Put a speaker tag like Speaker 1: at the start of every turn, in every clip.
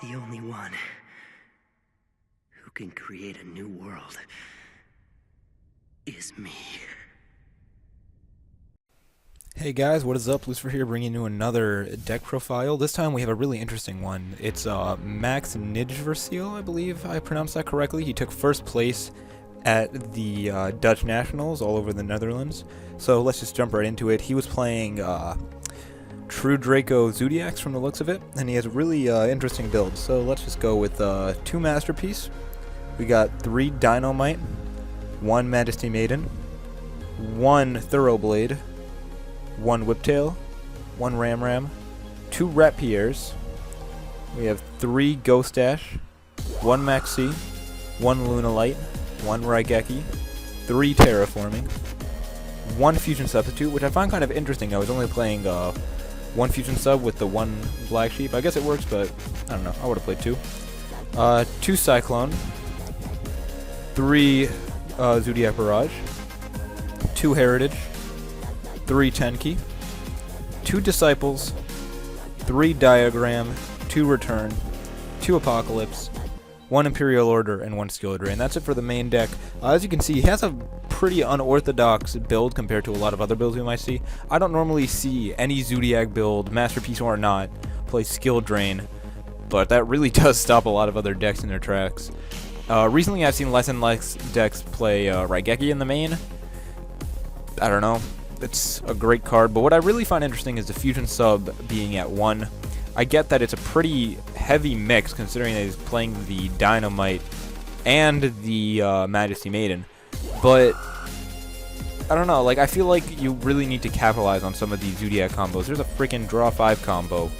Speaker 1: The only one who can create a new world is me.
Speaker 2: Hey guys, what is up? Lucifer here, bringing you another deck profile. This time we have a really interesting one. It's Max Nijverseel, I believe I pronounced that correctly. He took first place at the Dutch Nationals all over the Netherlands. So let's just jump right into it. He was playing True Draco Zodiacs from the looks of it, and he has a really interesting build. So let's just go with 2 Masterpiece. We got 3 Dynamite, 1 Majesty Maiden, 1 Thoroughblade, 1 Whiptail, 1 Ram, 2 Rapiers. We have 3 Ghost Dash, 1 Maxi, 1 Lunalite, 1 Raigeki, 3 Terraforming, 1 Fusion Substitute, which I find kind of interesting. I was only playing 1 Fusion Sub with the 1 Black Sheep. I guess it works, but I don't know. I would have played 2. 2 Cyclone, 3 Zodiac Barrage, 2 Heritage, 3 Tenki, 2 Disciples, 3 Diagram, 2 Return, 2 Apocalypse, 1 Imperial Order, and 1 Skill Drain. That's it for the main deck. As you can see, he has a pretty unorthodox build compared to a lot of other builds we might see. I don't normally see any Zodiac build, Masterpiece or not, play Skill Drain, but that really does stop a lot of other decks in their tracks. Recently I've seen less and less decks play Raigeki in the main. I don't know. It's a great card, but what I really find interesting is the Fusion Sub being at 1. I get that it's a pretty heavy mix considering that he's playing the Dynamite and the Majesty Maiden, but I don't know, like I feel like you really need to capitalize on some of these Zodiac combos. There's a freaking draw 5 combo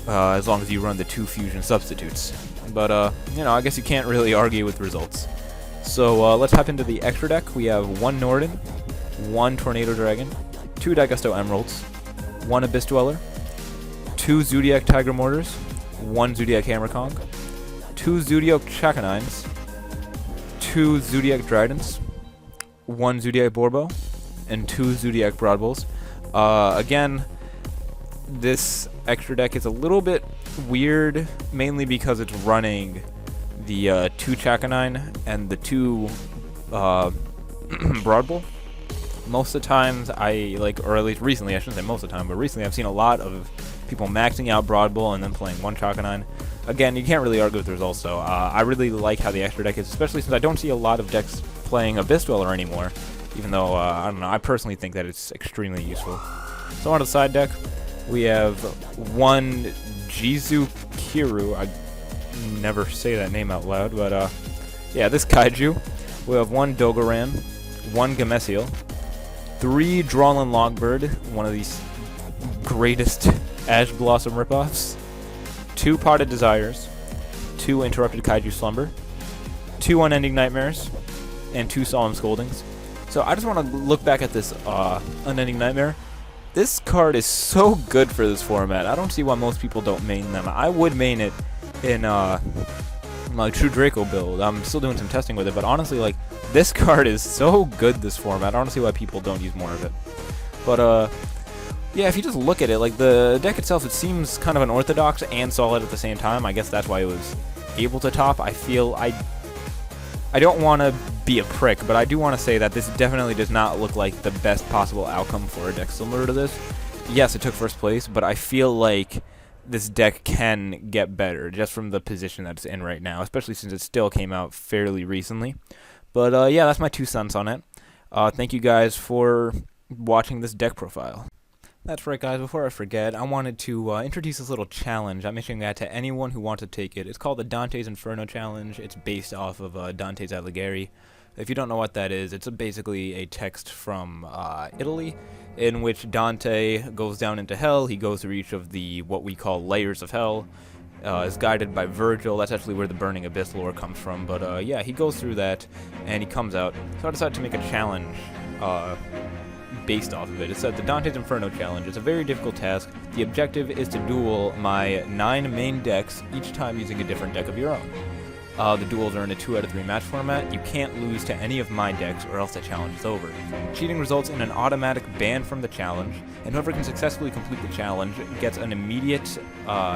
Speaker 2: as long as you run the 2 Fusion Substitutes, but you know, I guess you can't really argue with results. So let's hop into the extra deck. We have 1 Norden, 1 Tornado Dragon, 2 Daigusto Emeralds, 1 Abyss Dweller, 2 Zodiac Tiger Mortars, 1 Zodiac Hammer Kong, 2 Zodiac Chakanines, 2 Zodiac Dridents, 1 Zodiac Borbo, and 2 Zodiac Broadbulls. Again, this extra deck is a little bit weird, mainly because it's running the 2 Chakanine and the 2 Broadbull. Most of the times or at least recently, I shouldn't say most of the time, but recently I've seen a lot of people maxing out Broadbull and then playing 1 Chakanine. Again, you can't really argue with the results, so I really like how the extra deck is, especially since I don't see a lot of decks playing Abyss Dweller anymore, even though, I don't know, I personally think that it's extremely useful. So on to the side deck, we have 1 Jizu Kiru. I never say that name out loud, but yeah, this Kaiju. We have 1 Dogoran, 1 Gamesiel, 3 Drawlin Logbird, one of these greatest Ash Blossom ripoffs, 2 Potted Desires, 2 Interrupted Kaiju Slumber, 2 Unending Nightmares, and 2 Solemn Scoldings. So I just want to look back at this Unending Nightmare. This card is so good for this format. I don't see why most people don't main them. I would main it in my True Draco build. I'm still doing some testing with it, but honestly, like, this card is so good this format. I don't see why people don't use more of it. But yeah, if you just look at it, like the deck itself, it seems kind of unorthodox and solid at the same time. I guess that's why it was able to top. I feel I don't want to be a prick, but I do want to say that this definitely does not look like the best possible outcome for a deck similar to this. Yes, it took first place, but I feel like this deck can get better just from the position that it's in right now, especially since it still came out fairly recently. But yeah, that's my 2 cents on it. Thank you guys for watching this deck profile. That's right, guys. Before I forget, I wanted to introduce this little challenge. I'm issuing that to anyone who wants to take it. It's called the Dante's Inferno Challenge. It's based off of Dante's Alighieri. If you don't know what that is, it's basically a text from Italy in which Dante goes down into hell. He goes through each of the what we call layers of hell. Is guided by Virgil. That's actually where the Burning Abyss lore comes from. But yeah, he goes through that and he comes out. So I decided to make a challenge based off of it. It's the Dante's Inferno Challenge. It's a very difficult task. The objective is to duel my 9 main decks, each time using a different deck of your own. The duels are in a 2 out of 3 match format. You can't lose to any of my decks or else the challenge is over. Cheating results in an automatic ban from the challenge, and whoever can successfully complete the challenge gets an immediate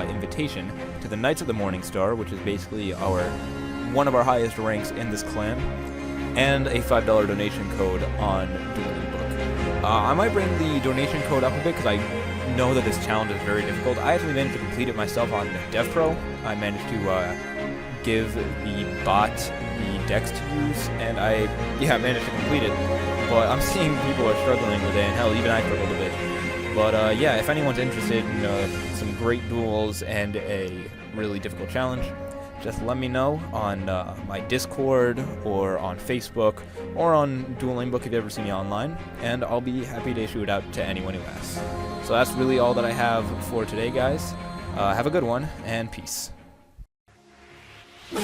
Speaker 2: invitation to the Knights of the Morning Star, which is basically one of our highest ranks in this clan, and a $5 donation code on Dueling Book. I might bring the donation code up a bit because I know that this challenge is very difficult. I actually managed to complete it myself on DevPro. I managed to give the bot the decks to use, and I managed to complete it. But I'm seeing people are struggling with it, and hell, even I struggled a bit. But yeah, if anyone's interested in some great duels and a really difficult challenge, just let me know on my Discord or on Facebook or on Dueling Book if you ever see me online, and I'll be happy to issue it out to anyone who asks. So that's really all that I have for today, guys. Have a good one, and peace.
Speaker 3: We